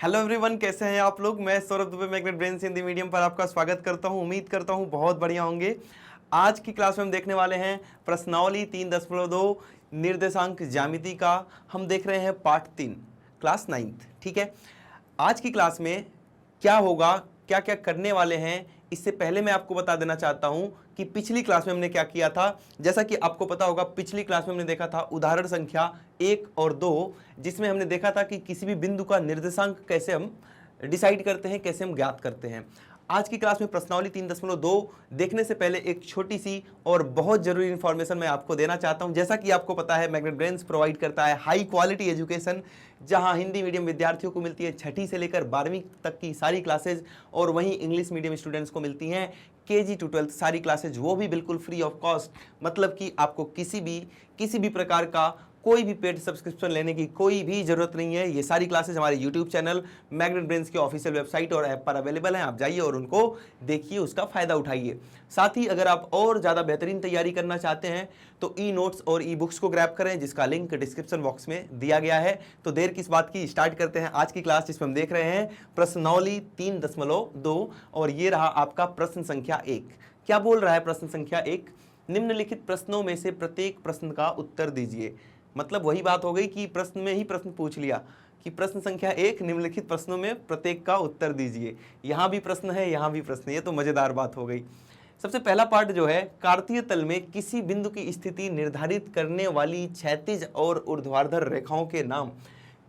Hello everyone, कैसे हैं आप लोग। मैं Saurabh Dubey magnet brains Hindi medium पर आपका स्वागत करता हूं। उम्मीद करता हूं बहुत बढ़िया होंगे। आज की क्लास में हम देखने वाले हैं प्रश्नावली 3.2 निर्देशांक ज्यामिति का। हम देख रहे हैं पार्ट 3 क्लास 9th। ठीक है, आज की क्लास में क्या होगा, क्या क्या करने वाले हैं, इससे पहले मैं आपको बता देना चाहता हूं कि पिछली क्लास में हमने क्या किया था। जैसा कि आपको पता होगा, पिछली क्लास में हमने देखा था उदाहरण संख्या 1 और 2, जिसमें हमने देखा था कि किसी भी बिंदु का निर्देशांक कैसे हम डिसाइड करते हैं, कैसे हम ज्ञात करते हैं। आज की क्लास में प्रश्नावली 3.2 देखने से पहले एक छोटी सी और बहुत जरूरी इंफॉर्मेशन मैं आपको देना चाहता हूं। जैसा कि आपको पता है, मैग्नेट ब्रेन्स प्रोवाइड करता है हाई क्वालिटी एजुकेशन, जहां हिंदी मीडियम विद्यार्थियों को मिलती है 6ठी से लेकर 12वीं तक की सारी क्लासेज, और वहीं इंग्लिश मीडियम स्टूडेंट्स को मिलती हैं KG to 12th सारी क्लासेज, वो भी बिल्कुल फ्री ऑफ कॉस्ट। मतलब कि आपको किसी भी प्रकार का कोई भी पेड सब्सक्रिप्शन लेने की कोई भी जरूरत नहीं है। ये सारी क्लासेस हमारे यूट्यूब चैनल मैग्नेट ब्रेन्स के ऑफिशियल वेबसाइट और ऐप पर अवेलेबल हैं। आप जाइए और उनको देखिए, उसका फायदा उठाइए। साथ ही अगर आप और ज़्यादा बेहतरीन तैयारी करना चाहते हैं तो ई नोट्स और ई बुक्स को ग्रैब करें, जिसका लिंक डिस्क्रिप्शन बॉक्स में दिया गया है। तो देर किस बात की, स्टार्ट करते हैं आज की क्लास, जिसमें हम देख रहे हैं प्रश्नावली 3.2 और ये रहा आपका प्रश्न संख्या 1। क्या बोल रहा है प्रश्न संख्या 1? निम्नलिखित प्रश्नों में से प्रत्येक प्रश्न का उत्तर दीजिए। मतलब वही बात हो गई कि प्रश्न में ही प्रश्न पूछ लिया कि प्रश्न संख्या 1 निम्नलिखित प्रश्नों में प्रत्येक का उत्तर दीजिए। यहां भी प्रश्न है, यहां भी प्रश्न है। ये तो मजेदार बात हो गई। सबसे पहला पार्ट जो है, कार्तीय तल में किसी बिंदु की स्थिति निर्धारित करने वाली क्षैतिज और ऊर्ध्वाधर रेखाओं के नाम।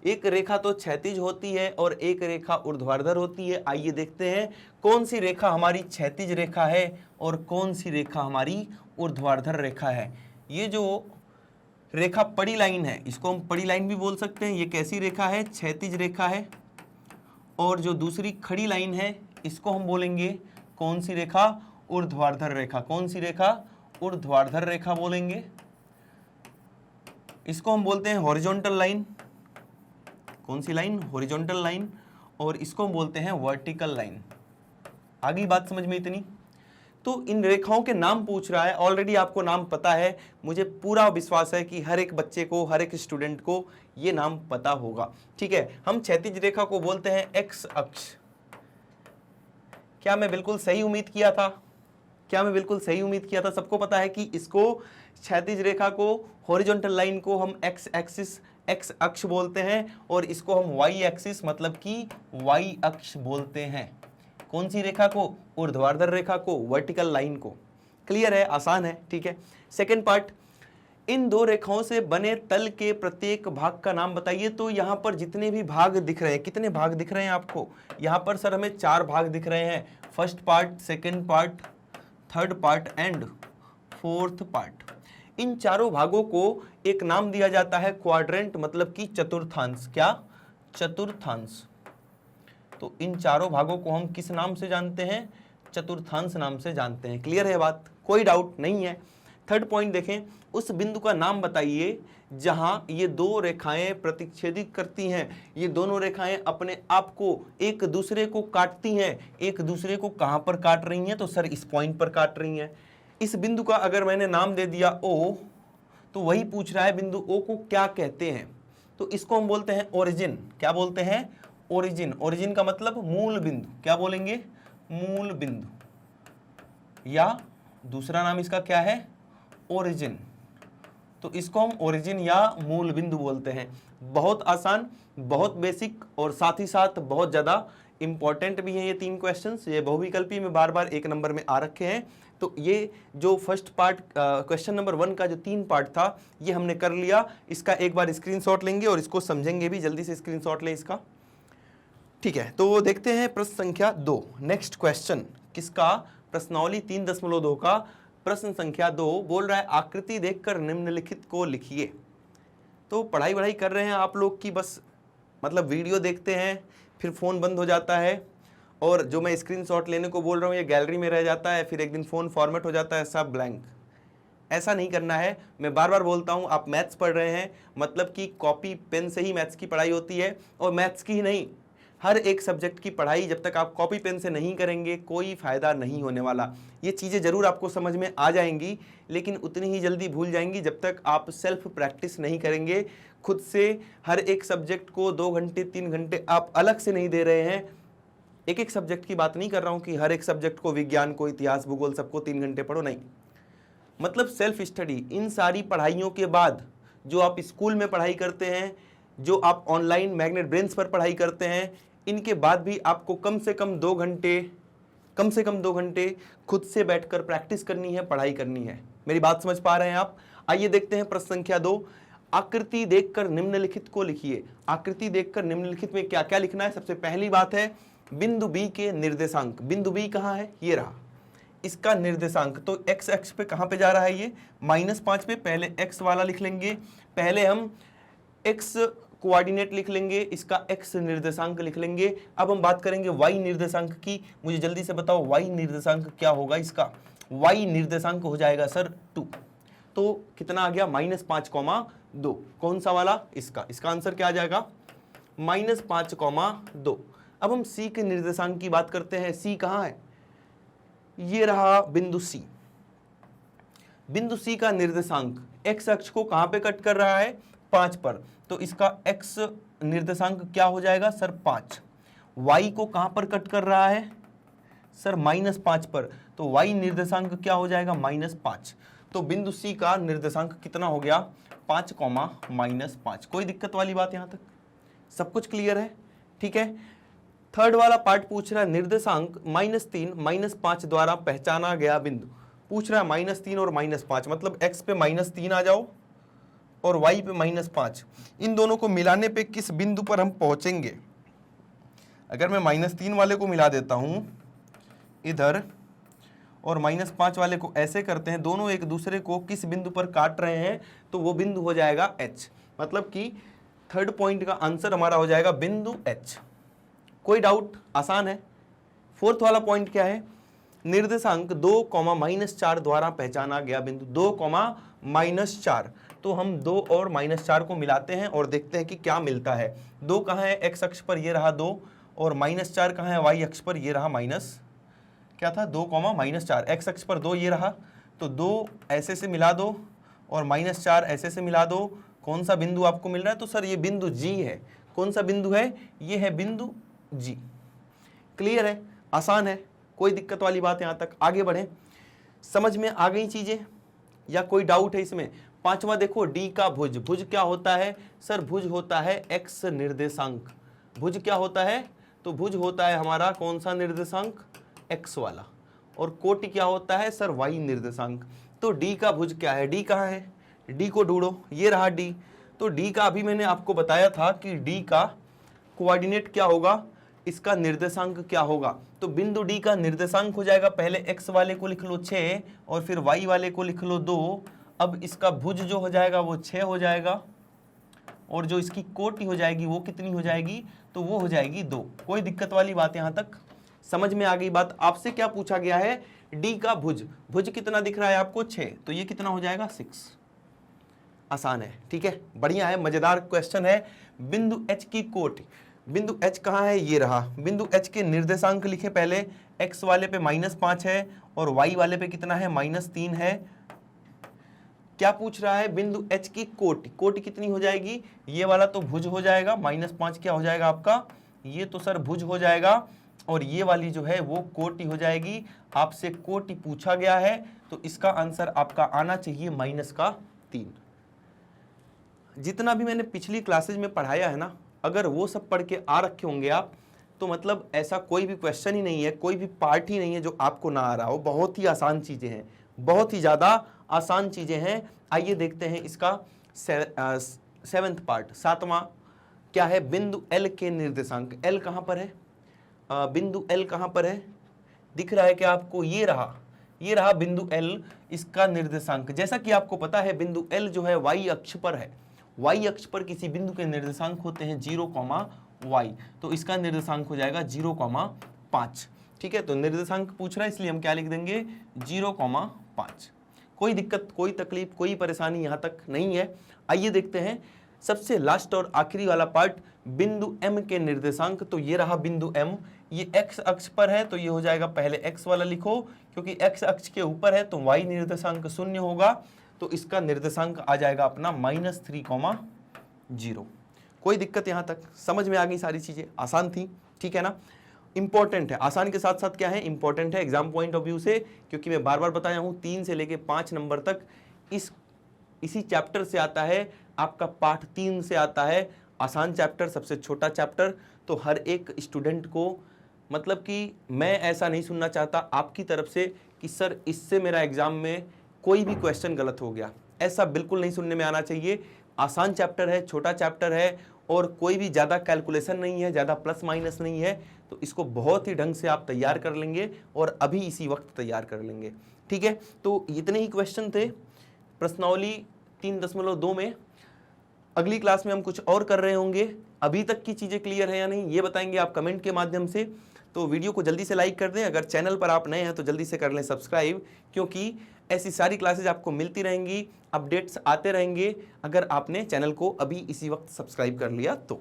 एक रेखा तो क्षैतिज होती है और एक रेखा ऊर्ध्वाधर होती है। आइए देखते हैं कौन सी रेखा हमारी क्षैतिज रेखा है और कौन सी रेखा हमारी ऊर्ध्वाधर रेखा है। ये जो रेखा पड़ी लाइन है, इसको हम पड़ी लाइन भी बोल सकते हैं। ये कैसी रेखा है? क्षैतिज रेखा है। और जो दूसरी खड़ी लाइन है, इसको हम बोलेंगे कौन सी रेखा? ऊर्ध्वाधर रेखा। कौन सी रेखा? ऊर्ध्वाधर रेखा बोलेंगे। इसको हम बोलते हैं हॉरिजॉन्टल लाइन। कौन सी लाइन? Horizontal line. और इसको हम बोलते हैं वर्टिकल लाइन। आगे बात समझ में इतनी? तो इन रेखाओं के नाम पूछ रहा है। ऑलरेडी आपको नाम पता है, मुझे पूरा विश्वास है कि हर एक बच्चे को, हर एक स्टूडेंट को ये नाम पता होगा। ठीक है, हम क्षैतिज रेखा को बोलते हैं एक्स अक्ष। क्या मैं बिल्कुल सही उम्मीद किया था? क्या मैं बिल्कुल सही उम्मीद किया था? सबको पता है कि इसको, क्षैतिज रेखा को, हॉरिजॉन्टल लाइन को हम एक्स एक्सिस, एक्स अक्ष बोलते हैं, और इसको हम वाई एक्सिस मतलब कि वाई अक्ष बोलते हैं। कौन सी रेखा को? ऊर्ध्वाधर रेखा को, वर्टिकल लाइन को। क्लियर है? आसान है। ठीक है, सेकंड पार्ट, इन दो रेखाओं से बने तल के प्रत्येक भाग का नाम बताइए। तो यहां पर जितने भी भाग दिख रहे हैं, कितने भाग दिख रहे हैं आपको? यहां पर सर हमें 4 भाग दिख रहे हैं। First part, second part, third part and fourth part. इन चारों भागों को एक नाम दिया जाता है क्वाड्रेंट, मतलब कि चतुर्थांश। क्या? चतुर्थांश। तो इन चारों भागों को हम किस नाम से जानते हैं? चतुर्थांश नाम से जानते हैं। क्लियर है बात? कोई डाउट नहीं है। थर्ड पॉइंट देखें, उस बिंदु का नाम बताइए जहां ये दो रेखाएं प्रतिच्छेदित करती हैं। ये दोनों रेखाएं अपने आप को एक दूसरे को काटती हैं। एक दूसरे को कहां पर काट रही हैं? तो सर इस पॉइंट पर काट रही हैं। इस बिंदु का अगर मैंने नाम दे दिया O, तो वही पूछ रहा है बिंदु O को क्या कहते हैं। तो इसको हम बोलते हैं ओरिजिन। क्या बोलते हैं? ओरिजिन। ओरिजिन का मतलब मूल बिंदु। क्या बोलेंगे? मूल बिंदु। या दूसरा नाम इसका क्या है? ओरिजिन। तो इसको हम ओरिजिन या मूल बिंदु बोलते हैं। बहुत आसान, बहुत बेसिक, और साथ ही साथ बहुत ज्यादा इंपॉर्टेंट भी है ये 3 क्वेश्चंस। ये बहुविकल्पी में बार बार 1 नंबर में आ रखे हैं। तो ये जो फर्स्ट पार्ट, क्वेश्चन नंबर 1 का जो 3 पार्ट था, ये हमने कर लिया। इसका एक बार स्क्रीनशॉट लेंगे और इसको समझेंगे भी। जल्दी से स्क्रीनशॉट लें इसका। ठीक है, तो देखते हैं प्रश्न संख्या 2। नेक्स्ट क्वेश्चन किसका? प्रश्नावली 3.2 का प्रश्न संख्या 2 बोल रहा है, आकृति देखकर निम्नलिखित को लिखिए। तो पढ़ाई वढ़ाई कर रहे हैं आप लोग की, बस मतलब वीडियो देखते हैं, फिर फ़ोन बंद हो जाता है, और जो मैं स्क्रीनशॉट लेने को बोल रहा हूँ ये गैलरी में रह जाता है, फिर एक दिन फ़ोन फॉर्मेट हो जाता है, सब ब्लैंक। ऐसा नहीं करना है। मैं बार बार बोलता हूँ, आप मैथ्स पढ़ रहे हैं, मतलब कि कॉपी पेन से ही मैथ्स की पढ़ाई होती है। और मैथ्स की ही नहीं, हर एक सब्जेक्ट की पढ़ाई जब तक आप कॉपी पेन से नहीं करेंगे कोई फायदा नहीं होने वाला। ये चीज़ें जरूर आपको समझ में आ जाएंगी, लेकिन उतनी ही जल्दी भूल जाएंगी जब तक आप सेल्फ प्रैक्टिस नहीं करेंगे। खुद से हर एक सब्जेक्ट को 2 घंटे 3 घंटे आप अलग से नहीं दे रहे हैं। एक एक सब्जेक्ट की बात नहीं कर रहा हूं कि हर एक सब्जेक्ट को, विज्ञान को, इतिहास, भूगोल, सबको 3 घंटे पढ़ो, नहीं। मतलब सेल्फ स्टडी। इन सारी पढ़ाइयों के बाद जो आप स्कूल में पढ़ाई करते हैं, जो आप ऑनलाइन मैग्नेट ब्रेन्स पर पढ़ाई करते हैं, इनके बाद भी आपको कम से कम 2 घंटे खुद से बैठकर प्रैक्टिस करनी है, पढ़ाई करनी है। मेरी बात समझ पा रहे हैं आप? आइए देखते हैं प्रश्न संख्या 2। आकृति देखकर निम्नलिखित को लिखिए। आकृति देखकर निम्नलिखित में क्या क्या लिखना है? सबसे पहली बात है बिंदु बी के निर्देशांक। बिंदु बी कहाँ है? ये रहा। इसका निर्देशांक तो x अक्ष पे कहाँ पे जा रहा है? ये -5 पे। पहले x वाला लिख लेंगे, पहले हम x कोऑर्डिनेट लिख लेंगे, इसका x निर्देशांक लिख लेंगे। अब हम बात करेंगे y निर्देशांक की। मुझे जल्दी से बताओ y निर्देशांक क्या होगा? इसका y निर्देशांक हो जाएगा सर 2। तो कितना आ गया? -5,2। कौन सा वाला? इसका आंसर क्या आ जाएगा? -5,2। अब हम c के निर्देशांक की बात करते हैं। c कहाँ है? ये रहा बिंदु C। बिंदु C का निर्देशांक x अक्ष को कहां पे कट कर रहा है? 5 पर। तो इसका x निर्देशांक क्या हो जाएगा सर? 5। y को कहां पर कट कर रहा है सर? -5 पर। तो y निर्देशांक क्या हो जाएगा? -5। तो बिंदु C का निर्देशांक कितना हो गया? 5, -5। कोई दिक्कत वाली बात यहां तक? सब कुछ क्लियर है? ठीक है। थर्ड वाला पार्ट पूछ रहा है निर्देशांक -3, -5 द्वारा पहचाना गया बिंदु। पूछ रहा है -3 और -5, मतलब x पे -3 आ जाओ और y पे -5। इन दोनों को मिलाने पे किस बिंदु पर हम पहुंचेंगे? अगर मैं -3 वाले को मिला देता हूं इधर और -5 वाले को ऐसे करते हैं, दोनों एक दूसरे को किस बिंदु पर काट रहे हैं? तो वो बिंदु हो जाएगा h। मतलब कि थर्ड पॉइंट का आंसर हमारा हो जाएगा बिंदु h। कोई डाउट? आसान है। फोर्थ वाला पॉइंट क्या है? निर्देशांक 2, -4 द्वारा पहचाना गया बिंदु। 2, -4। तो हम 2 और -4 को मिलाते हैं और देखते हैं कि क्या मिलता है। 2 कहाँ है? x अक्ष पर, ये रहा 2। और -4 कहाँ है? y अक्ष पर, ये रहा क्या था? 2, -4। x अक्ष पर 2 ये रहा। तो 2 ऐसे से मिला दो और -4 ऐसे से मिला दो। कौन सा बिंदु आपको मिल रहा है? तो सर ये बिंदु G है। कौन सा बिंदु है? ये है बिंदु G। क्लियर है? आसान है? कोई दिक्कत वाली बात यहां तक? आगे बढ़ें। समझ में आ गई चीजें या कोई डाउट है इसमें? पांचवा देखो, D का भुज। भुज क्या होता है सर? भुज होता है x निर्देशांक। भुज क्या होता है? तो भुज होता है हमारा कौन सा निर्देशांक? x वाला। और कोटि क्या होता है सर? y निर्देशांक। तो D का भुज क्या है? D कहाँ है? D को ढूंढो। ये रहा D। तो D का अभी मैंने आपको बताया था कि D का कोऑर्डिनेट क्या होगा, इसका निर्देशांक क्या होगा। तो बिंदु D का निर्देशांक हो जाएगा, पहले x वाले को लिख लो 6 और फिर y वाले को लिख लो 2। अब इसका भुज जो हो जाएगा वो 6 हो जाएगा और जो इसकी कोटि हो जाएगी वो कितनी हो जाएगी? तो वो हो जाएगी 2। कोई दिक्कत वाली बात यहां तक? समझ में आ गई बात? आपसे क्या पूछा गया है? D का भुज। भुज कितना दिख रहा है आपको? 6। तो ये कितना हो जाएगा? 6। आसान है, ठीक है, बढ़िया है, मजेदार क्वेश्चन है। बिंदु H की कोटि। बिंदु H कहाँ है? ये रहा। बिंदु H के निर्देशांक लिखे पहले। x वाले पे -5 है और y वाले पे कितना है? -3 है। क्या पूछ रहा है? बिंदु H की कोटि। कोटि कितनी हो जाएगी? ये वाला तो भुज हो जाएगा, -5 क्या हो जाएगा आपका? ये तो सर भुज हो जाएगा और ये वाली जो है वो कोटि हो जाएगी। आपसे कोटि पूछा गया है तो इसका आंसर आपका आना चाहिए -3। जितना भी मैंने पिछली क्लासेज में पढ़ाया है ना, अगर वो सब पढ़ के आ रखे होंगे आप, तो मतलब ऐसा कोई भी क्वेश्चन ही नहीं है, कोई भी पार्ट ही नहीं है जो आपको ना आ रहा हो। बहुत ही आसान चीजें हैं, बहुत ही ज्यादा आसान चीजें हैं। आइए देखते हैं इसका 7th पार्ट, 7वां क्या है? बिंदु L के निर्देशांक। L कहां पर है? बिंदु L कहां पर है? दिख रहा है क्या आपको? ये रहा बिंदु L। इसका निर्देशांक, जैसा कि आपको पता है, बिंदु L जो है y अक्ष पर है। y अक्ष पर किसी बिंदु के निर्देशांक होते हैं 0, y। तो इसका निर्देशांक हो जाएगा 0,5। ठीक है, तो निर्देशांक पूछ रहा है इसलिए हम क्या लिख देंगे? 0,5। कोई दिक्कत, कोई तकलीफ, कोई परेशानी यहां तक नहीं है। आइए देखते हैं सबसे लास्ट और आखिरी वाला पार्ट बिंदु M के निर्देशांक, तो ये रहा बिंदु M, ये x अक्ष पर है तो ये हो जाएगा, पहले x वाला लिखो क्योंकि x अक्ष के ऊपर है तो y निर्देशांक 0 होगा, तो इसका निर्देशांक आ जाएगा अपना -3,0। कोई दिक्कत यहाँ तक समझ में आ गई? सारी चीजें आसान थी, ठीक है ना? इंपॉर्टेंट है, आसान के साथ साथ क्या है, इंपॉर्टेंट है एग्जाम पॉइंट ऑफ व्यू से, क्योंकि मैं बार बार बताया हूं 3 से लेके 5 नंबर तक इसी चैप्टर से आता है, आपका पार्ट 3 से आता है। आसान चैप्टर, सबसे छोटा चैप्टर, तो हर एक स्टूडेंट को, मतलब कि मैं ऐसा नहीं सुनना चाहता आपकी तरफ से कि सर इससे मेरा एग्जाम में कोई भी क्वेश्चन गलत हो गया, ऐसा बिल्कुल नहीं सुनने में आना चाहिए। आसान चैप्टर है, छोटा चैप्टर है और कोई भी ज़्यादा कैलकुलेशन नहीं है, ज़्यादा प्लस माइनस नहीं है, तो इसको बहुत ही ढंग से आप तैयार कर लेंगे और अभी इसी वक्त तैयार कर लेंगे, ठीक है? तो इतने ही क्वेश्चन थे प्रश्नावली 3.2 में। अगली क्लास में हम कुछ और कर रहे होंगे। अभी तक की चीज़ें क्लियर है या नहीं ये बताएंगे आप कमेंट के माध्यम से। तो वीडियो को जल्दी से लाइक कर दें, अगर चैनल पर आप नए हैं तो जल्दी से कर लें सब्सक्राइब, क्योंकि ऐसी सारी क्लासेज आपको मिलती रहेंगी, अपडेट्स आते रहेंगे अगर आपने चैनल को अभी इसी वक्त सब्सक्राइब कर लिया तो।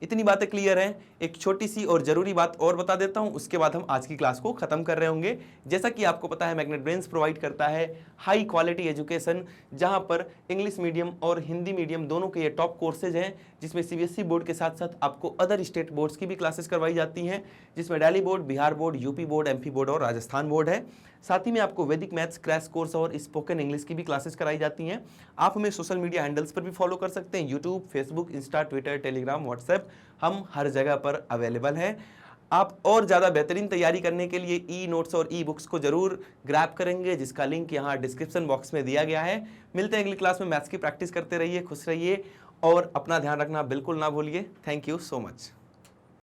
इतनी बातें क्लियर हैं। एक छोटी सी और ज़रूरी बात और बता देता हूं, उसके बाद हम आज की क्लास को ख़त्म कर रहे होंगे। जैसा कि आपको पता है मैग्नेट ब्रेन्स प्रोवाइड करता है हाई क्वालिटी एजुकेशन, जहां पर इंग्लिश मीडियम और हिंदी मीडियम दोनों के ये टॉप कोर्सेज हैं, जिसमें सीबीएसई बोर्ड के साथ साथ आपको अदर स्टेट बोर्ड्स की भी क्लासेस करवाई जाती हैं, जिसमें Delhi board, Bihar board, UP board, MP board और राजस्थान बोर्ड है। साथ ही में आपको वैदिक मैथ्स क्रैश कोर्स और स्पोकन इंग्लिश की भी क्लासेस कराई जाती हैं। आप हमें सोशल मीडिया हैंडल्स पर भी फॉलो कर सकते हैं, YouTube, Facebook, Insta, Twitter, Telegram, WhatsApp, हम हर जगह पर अवेलेबल हैं। आप और ज़्यादा बेहतरीन तैयारी करने के लिए ई नोट्स और ई बुक्स को जरूर ग्रैब करेंगे, जिसका लिंक यहाँ डिस्क्रिप्शन बॉक्स में दिया गया है। मिलते हैं अगली क्लास में। मैथ्स की प्रैक्टिस करते रहिए, खुश रहिए और अपना ध्यान रखना बिल्कुल ना भूलिए। Thank you so much.